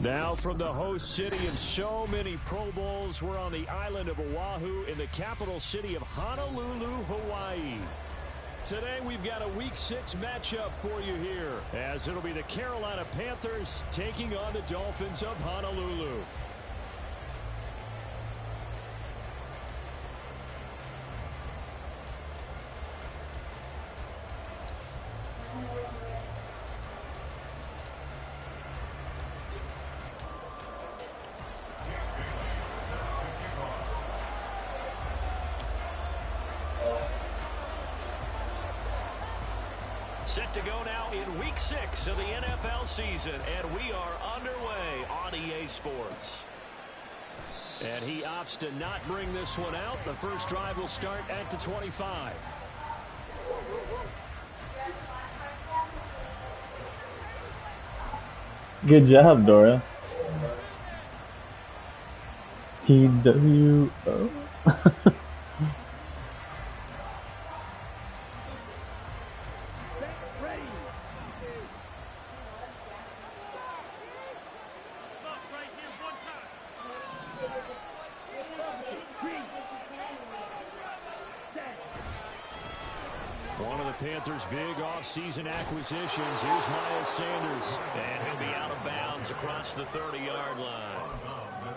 Now from the host city of so many Pro Bowls, we're on the island of Oahu in the capital city of Honolulu, Hawaii. Today we've got a Week 6 matchup for you here, as it'll be the Carolina Panthers taking on the Dolphins of Honolulu. Set to go now in Week 6 of the NFL season, and we are underway on EA Sports. And he opts to not bring this one out. The first drive will start at the 25. Good job, Dora. TWO. One of the Panthers' big offseason acquisitions. Here's Miles Sanders, and he'll be out of bounds across the 30-yard line.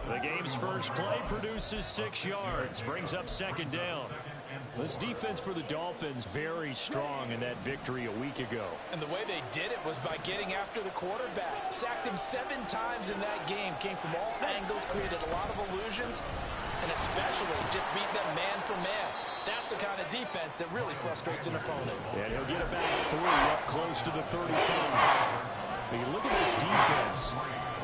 The game's first play produces 6 yards, brings up second down. This defense for the Dolphins very strong in that victory a week ago. And the way they did it was by getting after the quarterback. Sacked him 7 times in that game. Came from all angles, created a lot of illusions, and especially just beat them man for man. That's the kind of defense that really frustrates an opponent. And he'll get about 3 up close to the 35. But you look at this defense.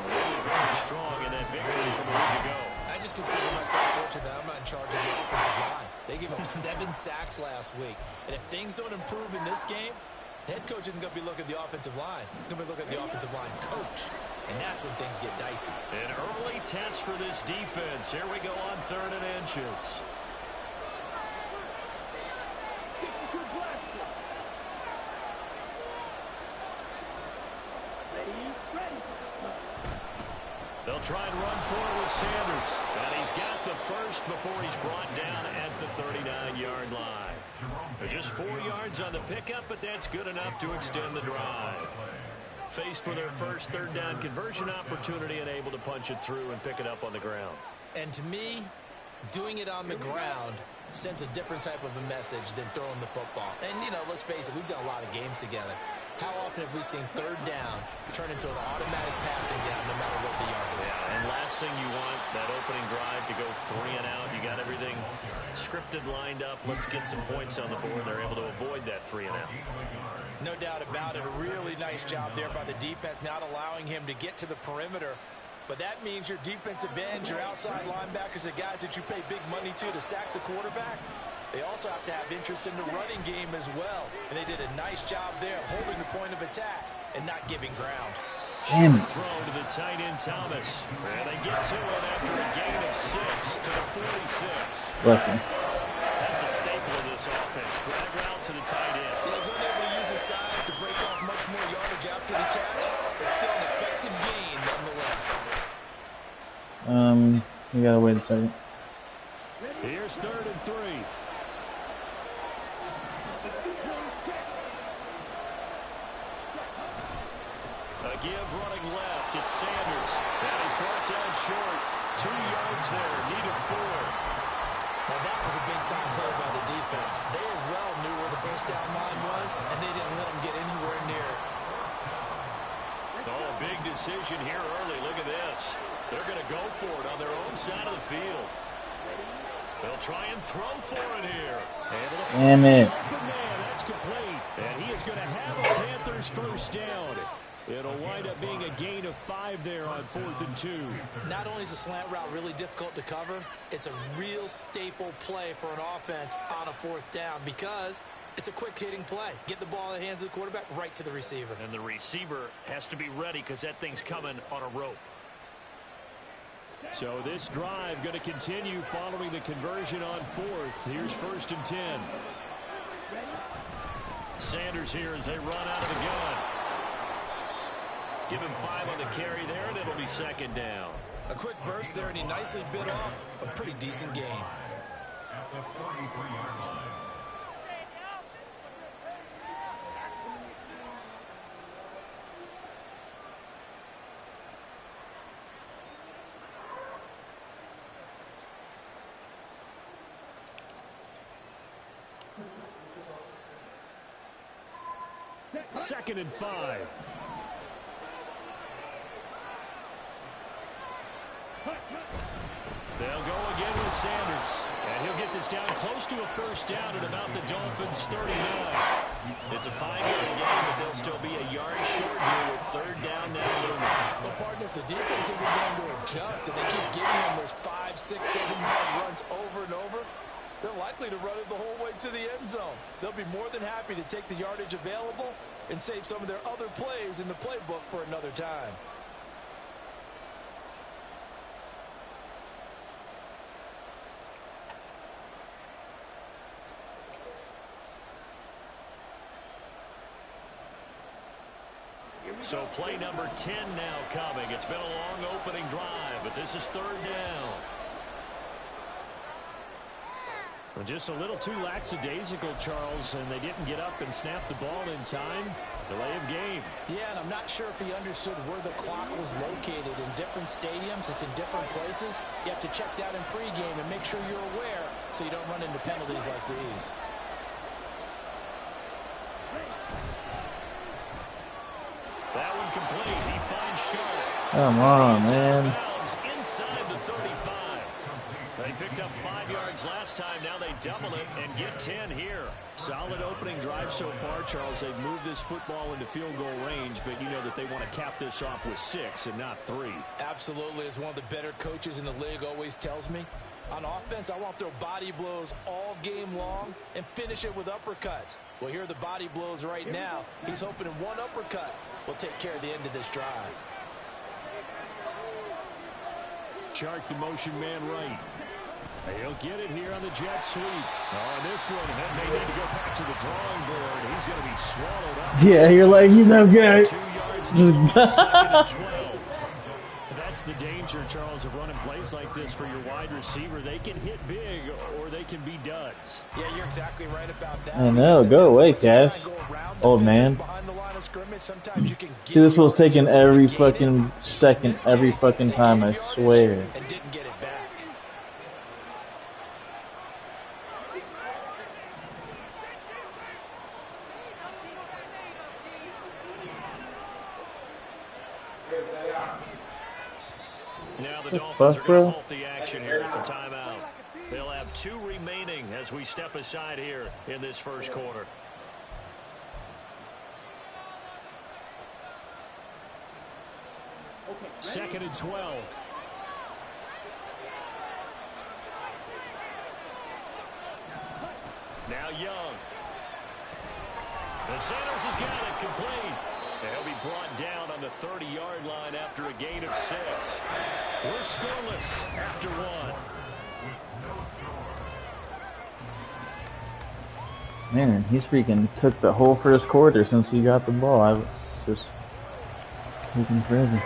Really very strong in that victory from a week ago. I just consider myself fortunate that I'm not in charge of the offensive line. They gave up 7 sacks last week. And if things don't improve in this game, the head coach isn't going to be looking at the offensive line. He's going to be looking at the offensive line coach. And that's when things get dicey. An early test for this defense. Here we go on 3rd and inches. They'll try and run forward with Sanders. And he's got the first before he's brought down at the 39-yard line. They're just 4 yards on the pickup, but that's good enough to extend the drive. Faced with their first 3rd down conversion opportunity and able to punch it through and pick it up on the ground. And to me, doing it on the ground sends a different type of a message than throwing the football. And, you know, let's face it, we've done a lot of games together. How often have we seen 3rd down turn into an automatic passing down no matter what the yard is? Yeah, and last thing you want, that opening drive to go 3 and out. You got everything scripted, lined up. Let's get some points on the board. They're able to avoid that 3 and out. No doubt about it. A really nice job there by the defense, not allowing him to get to the perimeter. But that means your defensive ends, your outside linebackers, the guys that you pay big money to sack the quarterback, they also have to have interest in the running game as well. And they did a nice job there of holding the point of attack and not giving ground. Short throw to the tight end, Thomas. And they get to it after a gain of 6 to the 46. Bless him. That's a staple of this offense. Drag route to the tight end. He's unable to use his size to break off much more yardage after the catch. It's still an effective gain nonetheless. You gotta wait a second. Here's 3rd and 3. A give running left. It's Sanders. And he's brought down short. 2 yards there. Needed 4. Now that was a big-time play by the defense. They as well knew where the first down line was, and they didn't let them get anywhere near it. Oh, a big decision here early. Look at this. They're going to go for it on their own side of the field. They'll try and throw for it here. Damn it. That's complete. And he is going to have a Panthers first down. It'll wind up being a gain of 5 there on 4th and 2. Not only is the slant route really difficult to cover, it's a real staple play for an offense on a 4th down because it's a quick-hitting play. Get the ball in the hands of the quarterback right to the receiver. And the receiver has to be ready because that thing's coming on a rope. So this drive going to continue following the conversion on 4th. Here's 1st and 10. Sanders here as they run out of the gun. Give him 5 on the carry there, and it'll be second down. A quick burst there, and he nicely bit off a pretty decent gain. At the 43-yard line. Second and 5. They'll go again with Sanders. And he'll get this down close to a first down at about the Dolphins' 39. It's a 5-yard gain, but they'll still be a yard short here with third down now looming. Well, partner, if the defense isn't going to adjust and they keep giving them those 5, 6, 7-yard runs over and over, they're likely to run it the whole way to the end zone. They'll be more than happy to take the yardage available and save some of their other plays in the playbook for another time. So play number 10 now coming. It's been a long opening drive, but this is third down. Well, just a little too lackadaisical, Charles, and they didn't get up and snap the ball in time. Delay of game. Yeah, and I'm not sure if he understood where the clock was located. In different stadiums, it's in different places. You have to check that in pregame and make sure you're aware so you don't run into penalties like these. That one complete. He finds Sharp. Come on, man. Inside the 35. They picked up 5 yards last time. Now they double it and get 10 here. Solid opening drive so far, Charles. They've moved this football into field goal range, but you know that they want to cap this off with 6 and not 3. Absolutely. As one of the better coaches in the league always tells me, on offense, I want to throw body blows all game long and finish it with uppercuts. Well, here are the body blows right now. He's hoping in one uppercut will take care of the end of this drive. Chark the motion man right. He'll get it here on the jet sweep. On this one, that may need to go back to the drawing board. He's going to be swallowed up. Yeah, you're like, he's okay. 2 yards, second and 12. That's the danger, Charles, of running plays like this for your wide receiver. They can hit big or they can be duds. Yeah, you're exactly right about that. I know. Go away, Cash. Old man. See, this was taking every fucking second, every fucking time, I swear. And didn't get it back. Now the Dolphins are going to halt the action here. It's a timeout. They'll have 2 remaining as we step aside here in this first quarter. Second and 12. Now Young. And Sanders has got it complete. And he'll be brought down on the 30-yard line after a gain of 6. We're scoreless after 1. Man, he's freaking took the whole first quarter since he got the ball. I was just taking forever.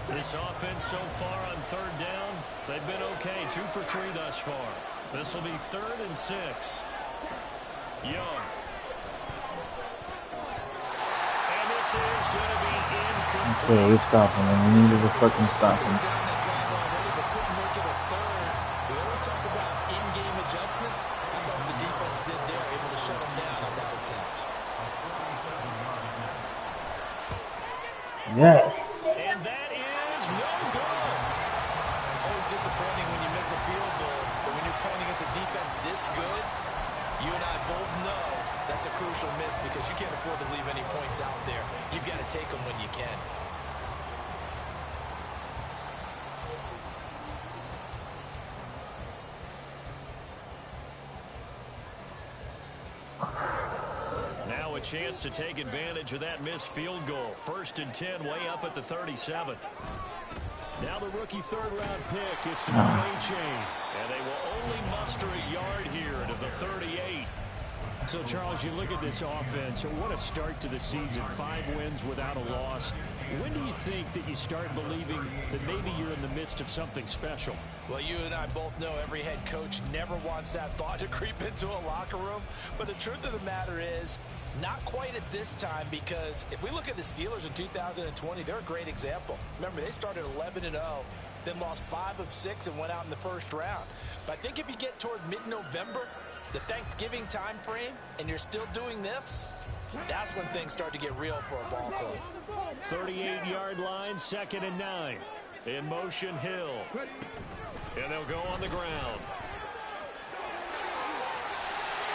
This offense so far on third down, they've been okay. 2 for 3 thus far. This will be 3rd and 6. Young. And this is going to be incomplete. So we stopped him, and we needed to fucking stop him. We always talk about in-game adjustments. How about the defense did there, able to shut him down on that attempt. Yes. And that is no good. Always disappointing when you miss a field goal, but when you're playing against a defense this good, you and I both know that's a crucial miss because you can't afford to leave any points out there. You've got to take them when you can. Now a chance to take advantage of that missed field goal. 1st and 10, way up at the 37. Now the rookie third-round pick, it's De'Von Achane. And they will only muster a yard here to the 38. So, Charles, you look at this offense, what a start to the season. 5 wins without a loss. When do you think that you start believing that maybe you're in the midst of something special? Well, you and I both know every head coach never wants that thought to creep into a locker room. But the truth of the matter is, not quite at this time, because if we look at the Steelers in 2020, they're a great example. Remember, they started 11-0, then lost 5 of 6 and went out in the first round. But I think if you get toward mid-November, the Thanksgiving time frame, and you're still doing this, that's when things start to get real for a ball club. 38-yard line, 2nd and 9. In motion, Hill. And they'll go on the ground.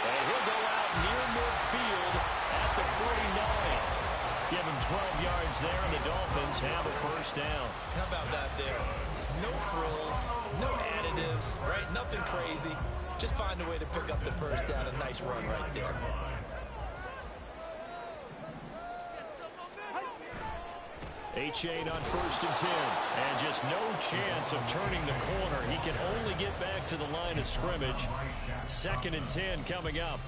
And he'll go out near midfield at the 49. Give him 12 yards there, and the Dolphins have a first down. How about that there? No frills, no additives, right? Nothing crazy. Just find a way to pick up the first down. A nice run right there. Achane on 1st and 10. And just no chance of turning the corner. He can only get back to the line of scrimmage. 2nd and 10 coming up.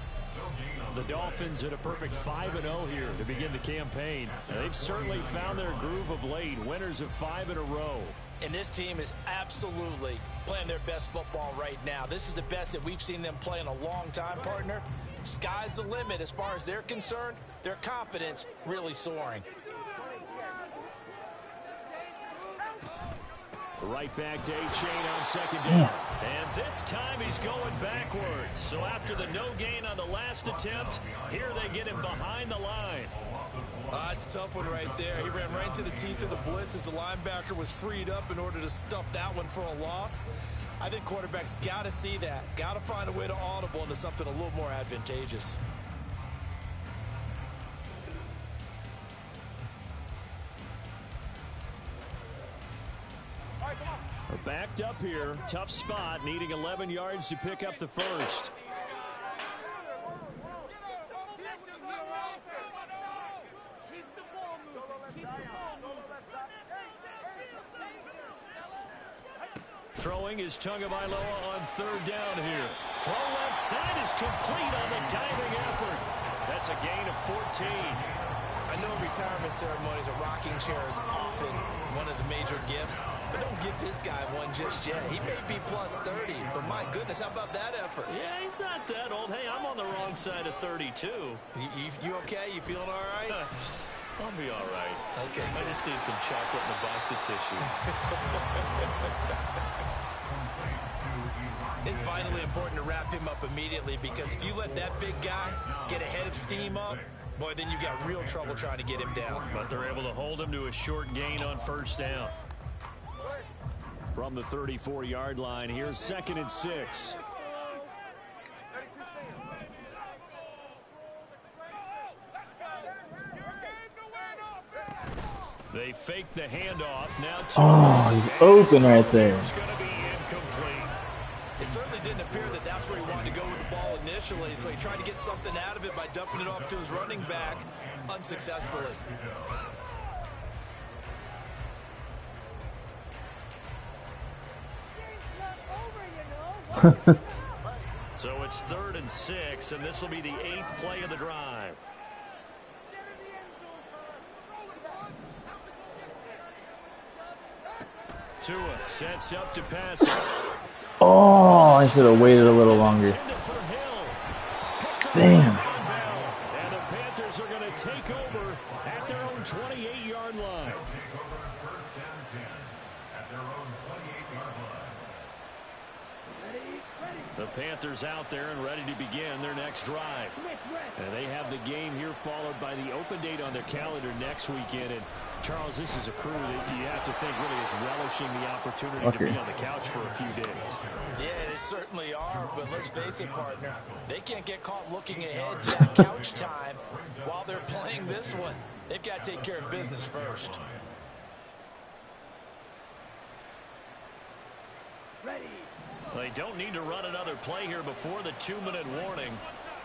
The Dolphins at a perfect 5-0 here to begin the campaign. They've certainly found their groove of late. Winners of 5 in a row. And this team is absolutely playing their best football right now. This is the best that we've seen them play in a long time, partner. Sky's the limit as far as they're concerned. Their confidence really soaring. Right back to Achane on 2nd down. And this time he's going backwards. So after the no gain on the last attempt, here they get him behind the line. It's a tough one right there. He ran right into the teeth of the blitz as the linebacker was freed up in order to stuff that one for a loss. I think quarterbacks got to see that. Got to find a way to audible into something a little more advantageous. We're backed up here. Tough spot, needing 11 yards to pick up the first. Throwing is Tagovailoa on 3rd down here. Throw left side is complete on the diving effort. That's a gain of 14. I know retirement ceremonies, a rocking chair is often one of the major gifts, but don't give this guy one just yet. He may be plus 30, but my goodness, how about that effort? Yeah, he's not that old. Hey, I'm on the wrong side of 32. You okay? You feeling all right? I'll be all right. Okay. I just need some chocolate and a box of tissues. It's vitally important to wrap him up immediately, because if you let that big guy get ahead of steam up, boy, then you've got real trouble trying to get him down. But they're able to hold him to a short gain on 1st down. From the 34-yard line, here's 2nd and 6. They fake the handoff. Now he's open right there. It's going to be incomplete. It certainly didn't appear that that's where he wanted to go with the ball initially, so he tried to get something out of it by dumping it off to his running back unsuccessfully. So it's 3rd and 6, and this will be the 8th play of the drive. Tua sets up to pass it. Oh, I should have waited a little longer. Damn. And the Panthers are going to take over at their own 28-yard line. The Panthers out there and ready to begin their next drive. And they have the game here followed by the open date on their calendar next weekend. And Charles, this is a crew that you have to think really is relishing the opportunity to be on the couch for a few days. Yeah, they certainly are, but let's face it, partner. They can't get caught looking ahead to that couch time while they're playing this one. They've got to take care of business first. They don't need to run another play here before the 2-minute warning.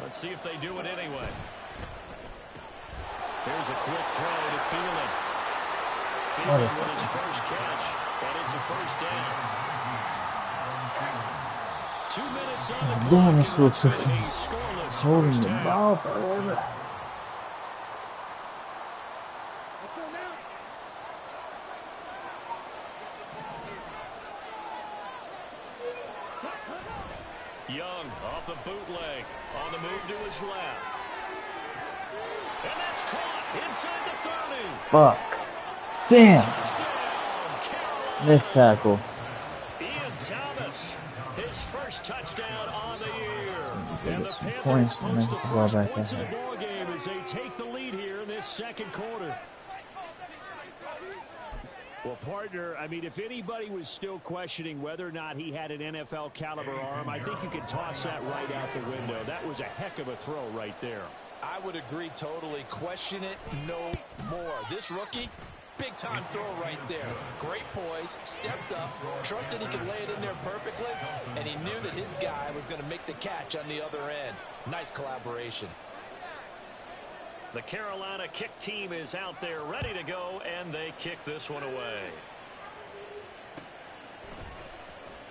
Let's see if they do it anyway. Here's a quick throw to Thielen. field with his first catch, and it's a first down. 2 minutes on the clock. Damn, this and looks it's been like a scoreless holding first the half. ball forever. Young off the bootleg, on the move to his left. And that's caught inside the 30. Fuck. Damn. Touchdown, Carolina. Missed tackle. Ian Thomas, his first touchdown on the year. And the Points, Panthers post the and then the ball first back points of the out. ball game as they take the lead here in this second quarter. Well, partner, I mean, if anybody was still questioning whether or not he had an NFL caliber arm, I think you can toss that right out the window. That was a heck of a throw right there. I would agree totally. Question it no more. This rookie, big time throw right there. Great poise, stepped up, trusted he could lay it in there perfectly, and he knew that his guy was going to make the catch on the other end. Nice collaboration. The Carolina kick team is out there ready to go, and they kick this one away.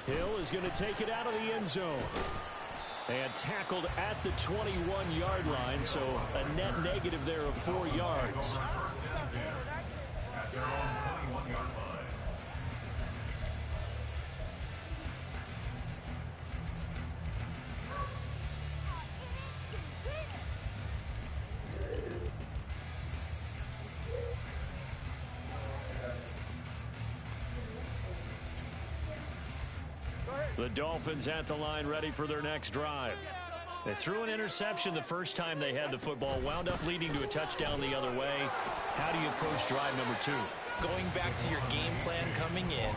Hill is going to take it out of the end zone. And tackled at the 21-yard line, so a net negative there of 4 yards. At their own 21-yard line. The Dolphins at the line ready for their next drive. They threw an interception the first time they had the football, wound up leading to a touchdown the other way. How do you approach drive number 2? Going back to your game plan coming in,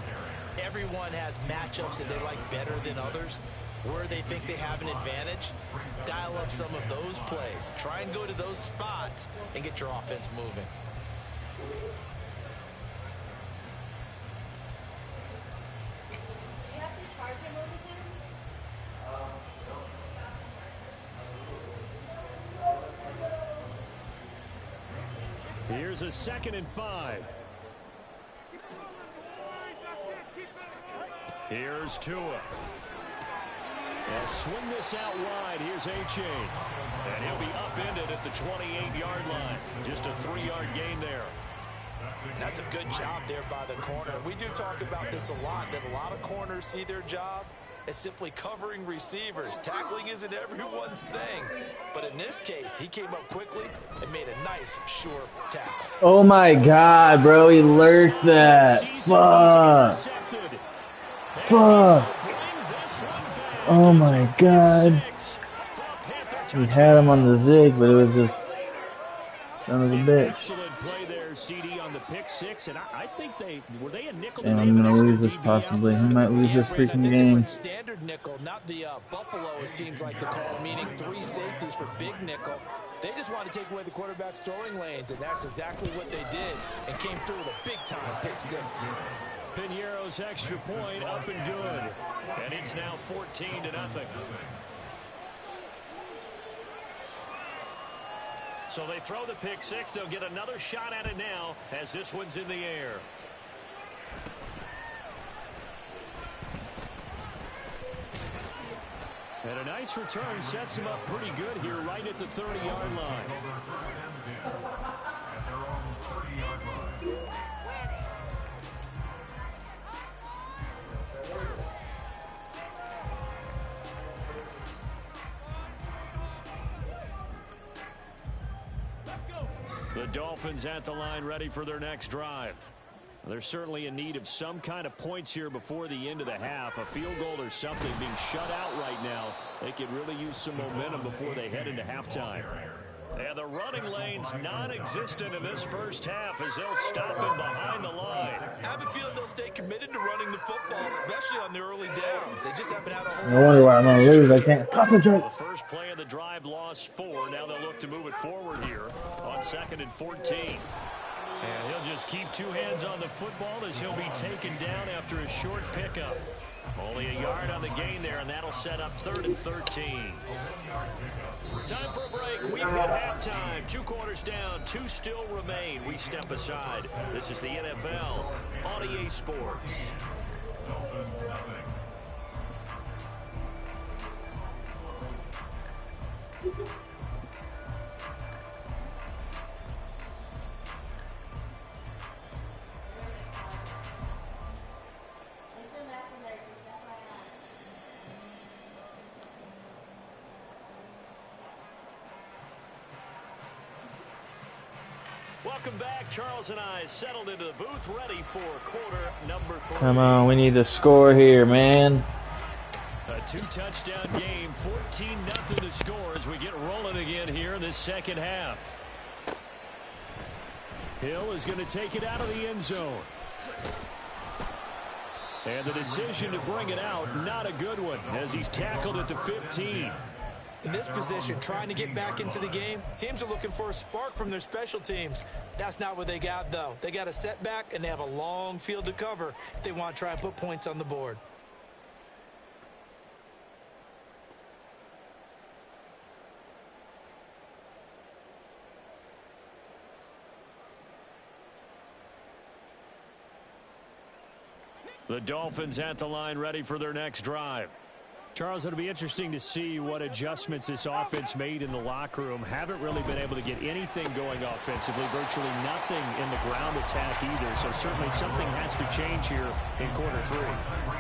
everyone has matchups that they like better than others. Where they think they have an advantage, dial up some of those plays. Try and go to those spots and get your offense moving. Here's a 2nd and 5. Here's Tua. They'll swing this out wide. Here's A-Chain. And he'll be upended at the 28-yard line. Just a 3-yard gain there. That's a good job there by the corner. We do talk about this a lot, that a lot of corners see their job as simply covering receivers. Tackling isn't everyone's thing. But in this case, he came up quickly and made a nice, sure tackle. Oh my god, bro. He lurked that. Fuck. Fuck. Oh my god. He had him on the zig, but it was just son of a bitch. Excellent play there, CD, on the pick 6, and I think were they a nickel? And I'm gonna lose this possibly. He might lose this freaking game. Standard nickel, not the Buffalo, as teams like to call, meaning 3 safeties for big nickel. They just want to take away the quarterback's throwing lanes, and that's exactly what they did, and came through with a big-time pick 6. Piñeiro's extra point up and good, And it's now 14-0. So they throw the pick 6. They'll get another shot at it now as this one's in the air. and a nice return sets him up pretty good here right at the 30-yard line. At their own 30-yard line. The Dolphins at the line ready for their next drive. They're certainly in need of some kind of points here before the end of the half. A field goal or something being shut out right now. They could really use some momentum before they head into halftime. And the running lane's non-existent in this first half as they'll stop him behind the line. I have a feeling they'll stay committed to running the football, especially on the early downs. They just haven't had a whole No wonder why I'm gonna lose. I can't concentrate. The first play of the drive lost 4. Now they'll look to move it forward here on 2nd and 14. And he'll just keep two hands on the football as he'll be taken down after a short pickup. Only a yard on the gain there, and that'll set up 3rd and 13. Time for a break. We've hit halftime. 2 quarters down. 2 still remain. We step aside. This is the NFL on EA Sports. Welcome back. Charles and I settled into the booth, ready for quarter number 3. Come on, we need to score here, man. A 2-touchdown game, 14-0 to score as we get rolling again here in this second half. Hill is going to take it out of the end zone. And the decision to bring it out, not a good one, as he's tackled at the 15. In this position, trying to get back into the game, teams are looking for a spark from their special teams. That's not what they got, though. They got a setback, and they have a long field to cover if they want to try and put points on the board. The Dolphins at the line, ready for their next drive. Charles, it'll be interesting to see what adjustments this offense made in the locker room. Haven't really been able to get anything going offensively, virtually nothing in the ground attack either. So certainly something has to change here in quarter 3.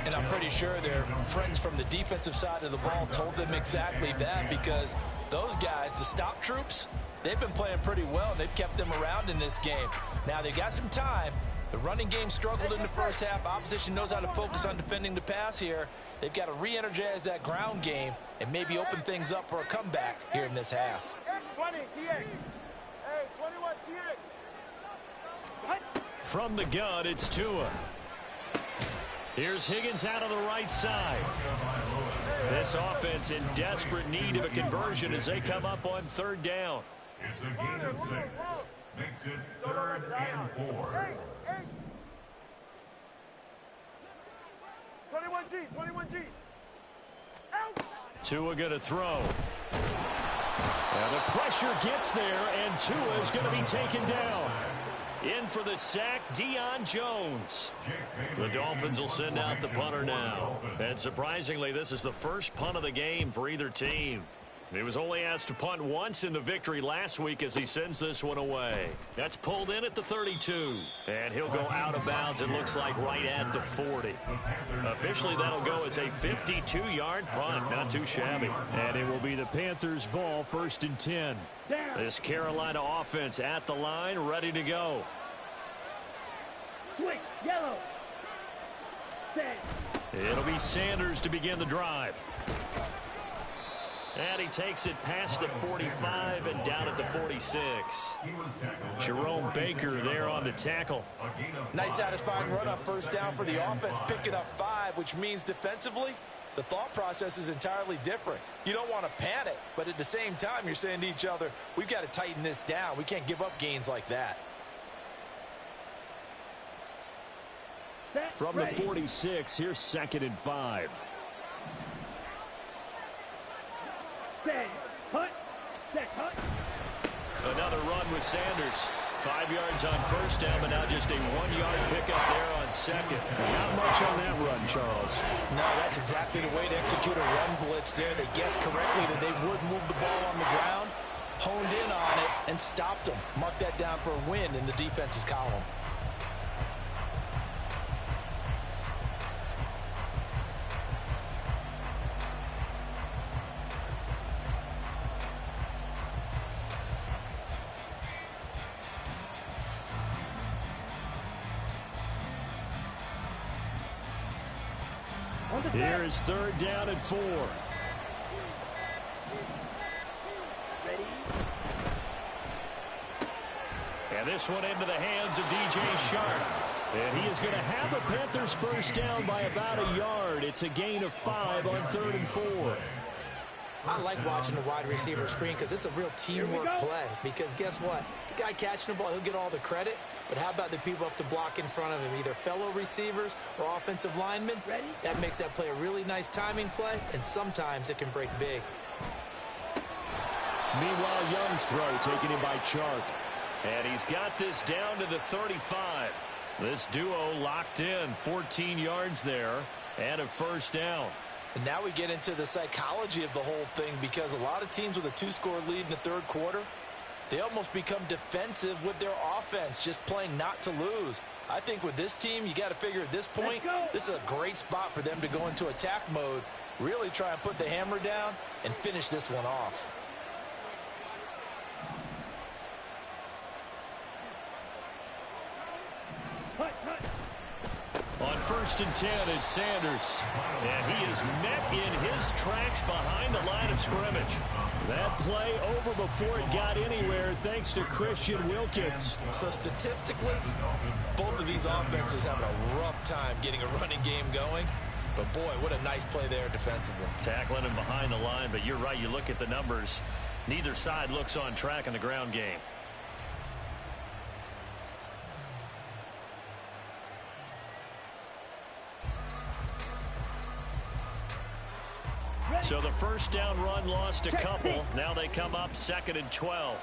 And I'm pretty sure their friends from the defensive side of the ball told them exactly that, because those guys, the stop troops, they've been playing pretty well, and they've kept them around in this game. Now, they've got some time. The running game struggled in the first half. Opposition knows how to focus on defending the pass here. They've got to re-energize that ground game and maybe open things up for a comeback here in this half. 20 TX. Hey, 21 TX. From the gun, it's Tua. Here's Higgins out on the right side. This offense in desperate need of a conversion as they come up on 3rd down. It's a gain of 6. Makes it 3rd and 4. 21G. Out. Tua going to throw. And the pressure gets there, and Tua is going to be taken down. In for the sack, Deion Jones. The Dolphins will send out the punter now. And surprisingly, this is the first punt of the game for either team. He was only asked to punt once in the victory last week as he sends this one away. That's pulled in at the 32. And he'll go out of bounds, it looks like, right at the 40. Officially, that'll go as a 52-yard punt. Not too shabby. And it will be the Panthers' ball, 1st and 10. This Carolina offense at the line, ready to go. Quick, yellow. Set. It'll be Sanders to begin the drive. And he takes it past the 45 and down at the 46. Jerome Baker there on the tackle. Nice satisfying run up 1st down for the offense, picking up 5, which means defensively, the thought process is entirely different. You don't want to panic, but at the same time, you're saying to each other, we've got to tighten this down. We can't give up gains like that. From the 46, here's 2nd and 5. Another run with Sanders. 5 yards on 1st down, but now just a 1-yard pickup there on 2nd. Not much on that run, Charles. No, that's exactly the way to execute a run blitz there. They guessed correctly that they would move the ball on the ground, honed in on it, and stopped them. Mark that down for a win in the defense's column. Here is 3rd down and 4. And this one into the hands of DJ Shark. And he is going to have a Panthers 1st down by about a yard. It's a gain of 5 on 3rd and 4. I like watching the wide receiver screen because it's a real teamwork play. Because guess what? The guy catching the ball, he'll get all the credit. But how about the people up to block in front of him, either fellow receivers or offensive linemen? That makes that play a really nice timing play, and sometimes it can break big. Meanwhile, Young's throw taken in by Chark. And he's got this down to the 35. This duo locked in, 14 yards there, and a first down. And now we get into the psychology of the whole thing, because a lot of teams with a 2-score lead in the third quarter, they almost become defensive with their offense, just playing not to lose. I think with this team, you got to figure at this point, this is a great spot for them to go into attack mode, really try and put the hammer down and finish this one off. On 1st and 10, it's Sanders. And he is met in his tracks behind the line of scrimmage. That play over before it got anywhere thanks to Christian Wilkins. So statistically, both of these offenses having a rough time getting a running game going. But boy, what a nice play there defensively. Tackling him behind the line, but you're right, you look at the numbers. Neither side looks on track in the ground game. So the first down run lost a couple. Now they come up 2nd and 12.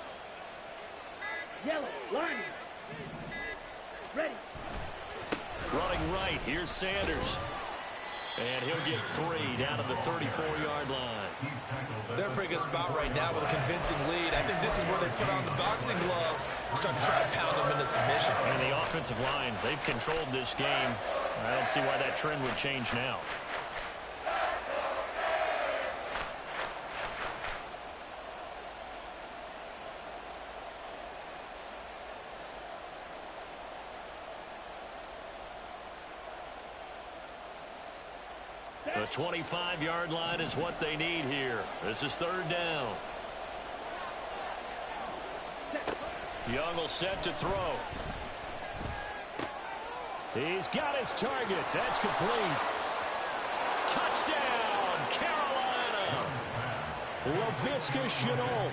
Yellow, line. Ready. Running right, here's Sanders. And he'll get 3 down to the 34-yard line. They're in a pretty good spot right now with a convincing lead. I think this is where they put on the boxing gloves and start to try to pound them into submission. And the offensive line, they've controlled this game. I don't see why that trend would change now. The 25-yard line is what they need here. This is 3rd down. Young will set to throw. He's got his target. That's complete. Touchdown, Carolina. Laviska Shenault,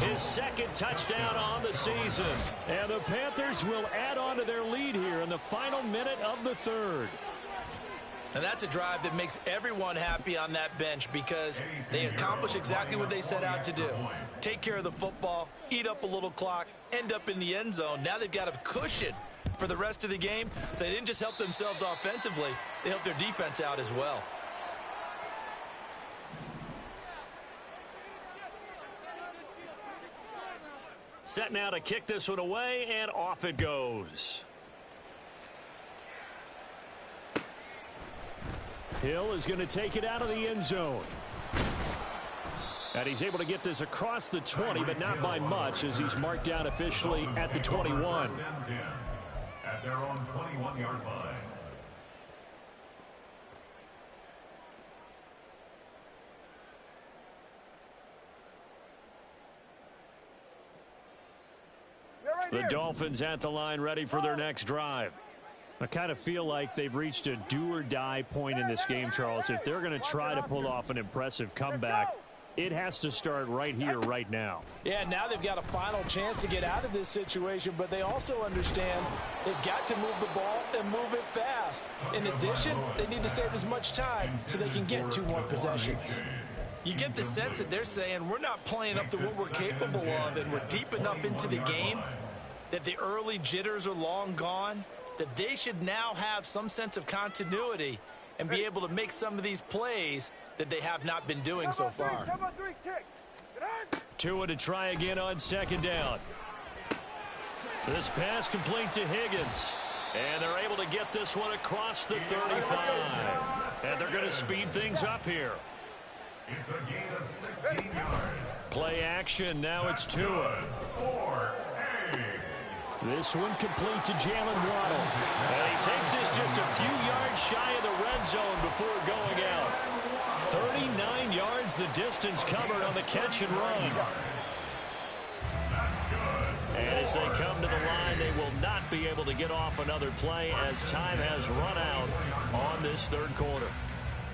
his 2nd touchdown on the season. And the Panthers will add on to their lead here in the final minute of the 3rd. And that's a drive that makes everyone happy on that bench, because they accomplish exactly what they set out to do. Take care of the football, eat up a little clock, end up in the end zone. Now they've got a cushion for the rest of the game. So they didn't just help themselves offensively, they helped their defense out as well. Set now to kick this one away, and off it goes. Hill is going to take it out of the end zone. And he's able to get this across the 20, but not by much, as he's marked down officially at the 21. At their own 21-yard line. The Dolphins at the line, ready for their next drive. I kind of feel like they've reached a do-or-die point in this game, Charles. If they're going to try to pull off an impressive comeback, it has to start right here, right now. Yeah, now they've got a final chance to get out of this situation, but they also understand they've got to move the ball and move it fast. In addition, they need to save as much time so they can get 2 more possessions. You get the sense that they're saying we're not playing up to what we're capable of, and we're deep enough into the game that the early jitters are long gone, that they should now have some sense of continuity and be able to make some of these plays that they have not been doing so far. Tua to try again on 2nd down. This pass complete to Higgins. And they're able to get this one across the 35. And they're going to speed things up here. It's a gain of 16 yards. Play action. Now it's Tua. 4-8. This one complete to Jalen Waddle. And he takes this just a few yards shy of the red zone before going out. 39 yards the distance covered on the catch and run. And as they come to the line, they will not be able to get off another play as time has run out on this 3rd quarter.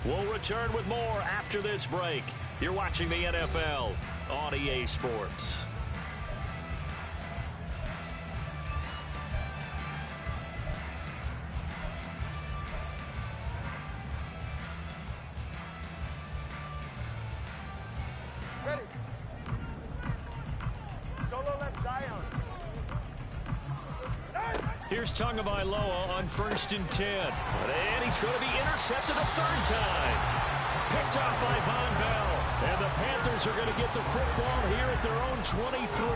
We'll return with more after this break. You're watching the NFL on EA Sports. Ready. Solo left Zion. Here's Tagovailoa on 1st and 10. And he's going to be intercepted a third time. Picked up by Von Bell. And the Panthers are going to get the football here at their own 23.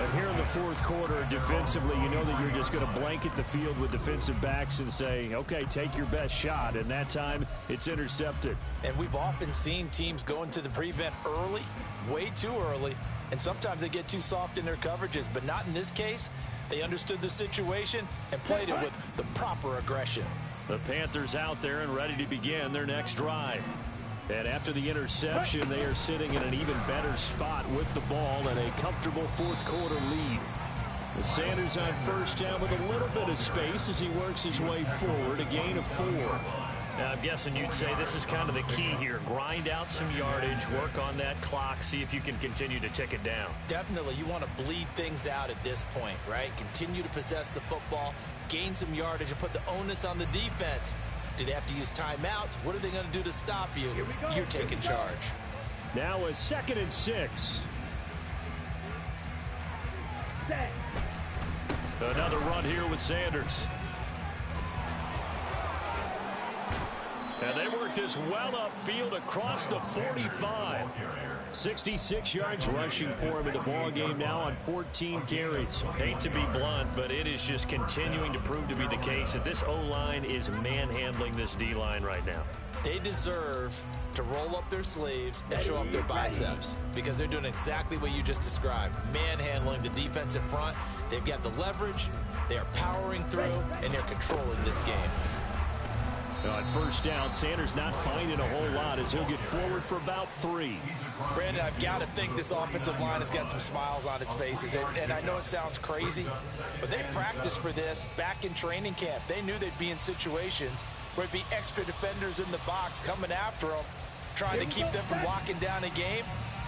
And here in the fourth quarter, defensively, you know that you're just going to blanket the field with defensive backs and say, okay, take your best shot. And that time, it's intercepted. And we've often seen teams go into the prevent early, way too early, and sometimes they get too soft in their coverages, but not in this case. They understood the situation and played it with the proper aggression. The Panthers out there and ready to begin their next drive. And after the interception, they are sitting in an even better spot with the ball and a comfortable fourth quarter lead. The Sanders on 1st down with a little bit of space as he works his way forward, a gain of 4. Now, I'm guessing you'd say this is kind of the key here. Grind out some yardage, work on that clock, see if you can continue to tick it down. Definitely, you want to bleed things out at this point, right? Continue to possess the football, gain some yardage, and put the onus on the defense. Do they have to use timeouts? What are they going to do to stop you? You're taking charge. Now a 2nd and 6. Another run here with Sanders. And they work this well upfield across the 45. 66 yards rushing for him in the ball game now on 14 carries. Hate to be blunt, but it is just continuing to prove to be the case that this O-line is manhandling this D-line right now. They deserve to roll up their sleeves and show up their biceps because they're doing exactly what you just described, manhandling the defensive front. They've got the leverage, they are powering through, and they're controlling this game. On 1st down, Sanders not finding a whole lot as he'll get forward for about 3. Brandon, I've got to think this offensive line has got some smiles on its faces. And I know it sounds crazy, but they practiced for this back in training camp. They knew they'd be in situations where it'd be extra defenders in the box coming after them, trying to keep them from locking down a game.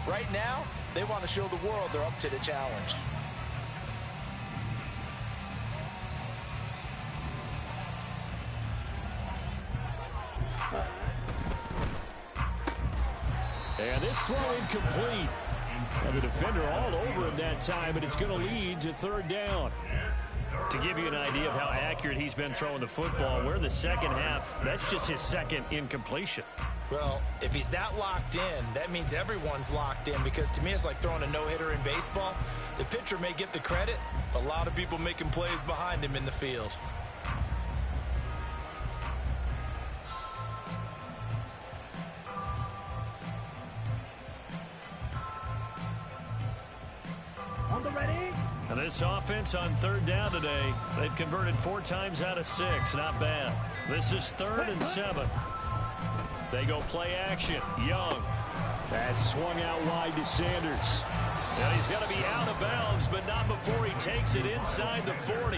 Right now, they want to show the world they're up to the challenge. And this throw incomplete. And the defender all over him that time, and it's going to lead to 3rd down. To give you an idea of how accurate he's been throwing the football, we're in the second half. That's just his 2nd incompletion. Well, if he's not locked in, that means everyone's locked in, because to me it's like throwing a no-hitter in baseball. The pitcher may get the credit, a lot of people making plays behind him in the field. And this offense on 3rd down today, they've converted 4 times out of 6. Not bad. This is 3rd and 7. They go play action. Young. That's swung out wide to Sanders. And he's going to be out of bounds, but not before he takes it inside the 40.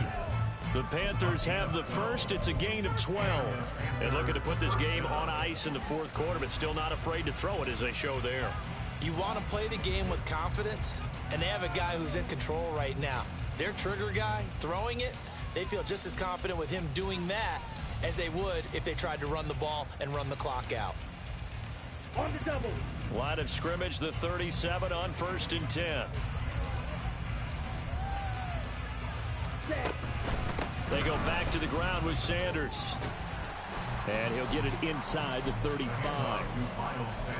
The Panthers have the first. It's a gain of 12. And looking to put this game on ice in the fourth quarter, but still not afraid to throw it as they show there. You want to play the game with confidence, and they have a guy who's in control right now. Their trigger guy throwing it, they feel just as confident with him doing that as they would if they tried to run the ball and run the clock out. On the double. Line of scrimmage, the 37 on 1st and 10. They go back to the ground with Sanders. And he'll get it inside the 35.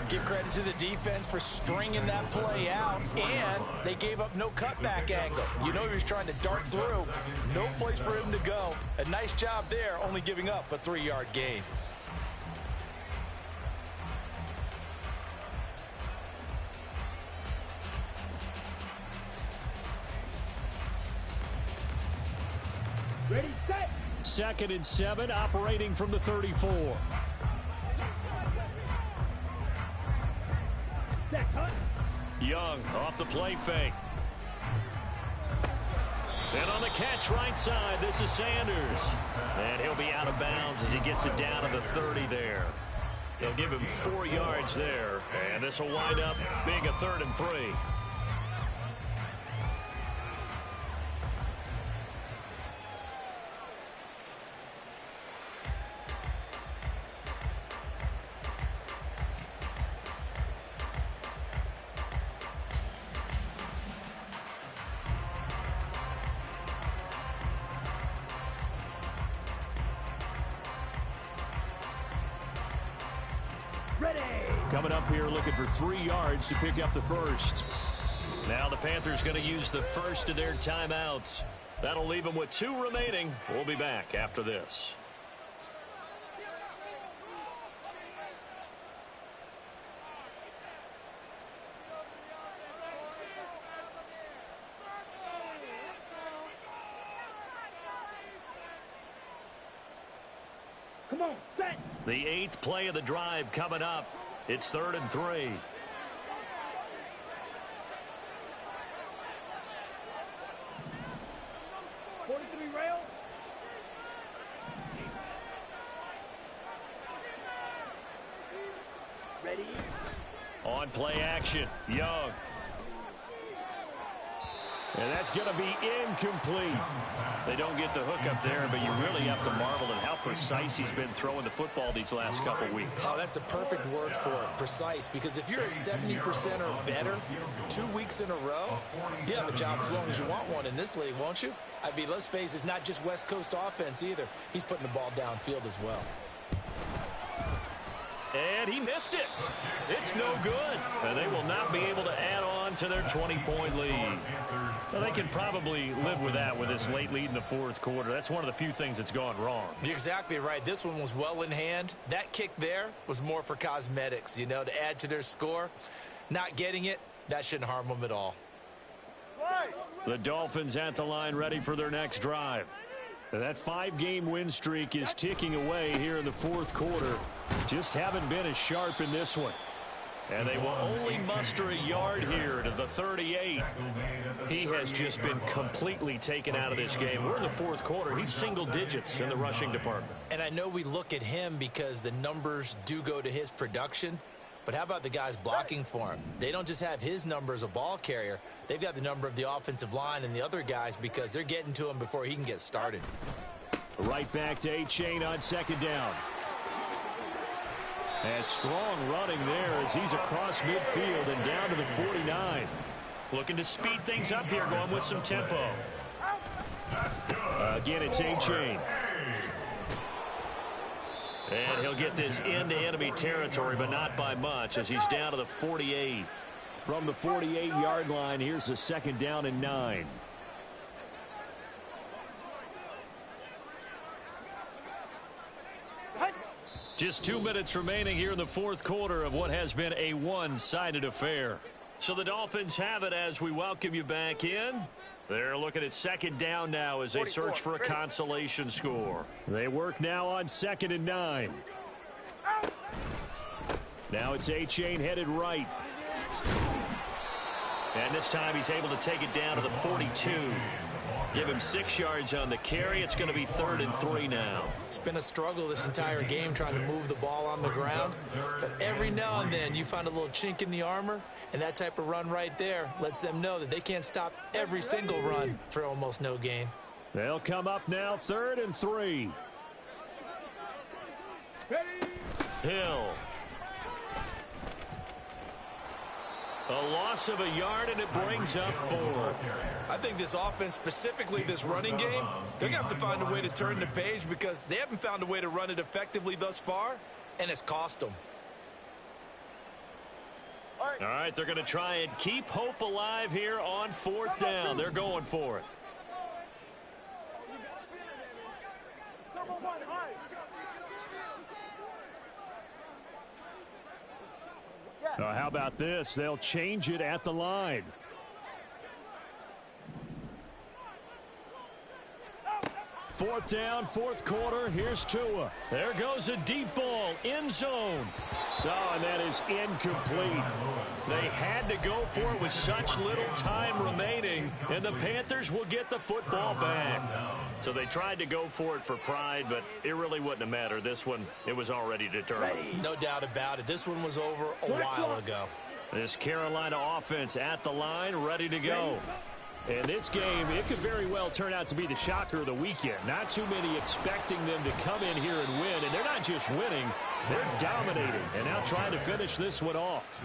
Give credit to the defense for stringing that play out, and they gave up no cutback angle. You know he was trying to dart through. No place for him to go. A nice job there, only giving up a 3-yard gain. Ready, set. 2nd and 7, operating from the 34. Set, cut. Young off the play fake. And on the catch right side, this is Sanders. And he'll be out of bounds as he gets it down to the 30 there. They'll give him 4 yards there, and this will wind up being a 3rd and 3. Coming up here looking for 3 yards to pick up the first. Now the Panthers going to use the first of their timeouts. That'll leave them with 2 remaining. We'll be back after this. Come on, set. The 8th play of the drive coming up. It's 3rd and 3. Rail. Ready. On play action, Young. And that's going to be incomplete. They don't get the hook up there, but you really have to marvel at how precise he's been throwing the football these last couple weeks. Oh, that's the perfect word for it, precise, because if you're at 70% or better 2 weeks in a row, you have a job as long as you want one in this league, won't you? I mean, let's face it, it's not just West Coast offense either. He's putting the ball downfield as well. And he missed it. It's no good. And they will not be able to add on to their 20-point lead. Well, they can probably live with that with this late lead in the 4th quarter. That's one of the few things that's gone wrong. You're exactly right. This one was well in hand. That kick there was more for cosmetics, you know, to add to their score. Not getting it, that shouldn't harm them at all. The Dolphins at the line ready for their next drive. That 5-game win streak is ticking away here in the 4th quarter. Just haven't been as sharp in this one. And they will only muster a yard here to the 38. He has just been completely taken out of this game. We're in the 4th quarter. He's single digits in the rushing department. And I know we look at him because the numbers do go to his production. But how about the guys blocking for him? They don't just have his number as a ball carrier. They've got the number of the offensive line and the other guys because they're getting to him before he can get started. Right back to Achane on 2nd down. And strong running there as he's across midfield and down to the 49. Looking to speed things up here, going with some tempo. Again, it's Achane. And he'll get this into enemy territory, but not by much as he's down to the 48. From the 48-yard line, here's the 2nd down and 9. Just 2 minutes remaining here in the 4th quarter of what has been a one-sided affair. So the Dolphins have it as we welcome you back in. They're looking at 2nd down now as they search for a consolation score. They work now on 2nd and 9. Now it's Achane headed right. And this time he's able to take it down to the 42. Give him 6 yards on the carry. It's going to be 3rd and 3 now. It's been a struggle this entire game trying to move the ball on the ground. But every now and then you find a little chink in the armor, and that type of run right there lets them know that they can't stop every single run for almost no gain. They'll come up now 3rd and 3. Hill. A loss of a yard, and it brings up 4th. I think this offense, specifically this running game, they're going to have to find a way to turn the page because they haven't found a way to run it effectively thus far, and it's cost them. All right, they're going to try and keep hope alive here on 4th down. They're going for it. How about this? They'll change it at the line. Fourth down, 4th quarter. Here's Tua. There goes a deep ball, end zone. Oh, and that is incomplete. They had to go for it with such little time remaining, and the Panthers will get the football back. So they tried to go for it for pride, but it really wouldn't have mattered. This one, it was already determined. No doubt about it. This one was over a while ago. This Carolina offense at the line, ready to go. And this game, it could very well turn out to be the shocker of the weekend. Not too many expecting them to come in here and win. And they're not just winning, they're dominating. And now trying to finish this one off.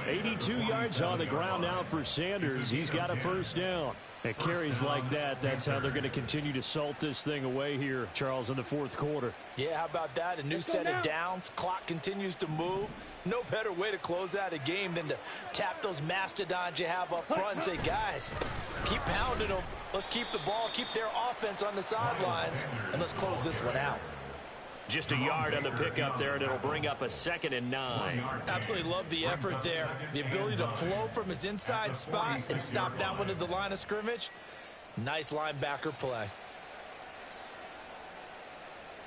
82 yards on the ground now for Sanders. He's got a first down. At carries like that, that's how they're going to continue to salt this thing away here, Charles, in the fourth quarter. Yeah, how about that? A new set of downs. Clock continues to move. No better way to close out a game than to tap those mastodons you have up front and say, guys, keep pounding them. Let's keep the ball, keep their offense on the sidelines, and let's close this one out. Just a yard on the pickup there, and it'll bring up a 2nd and 9. Absolutely love the effort there. The ability to flow from his inside spot and stop that one at the line of scrimmage. Nice linebacker play.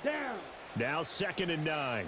Down. Now 2nd and 9.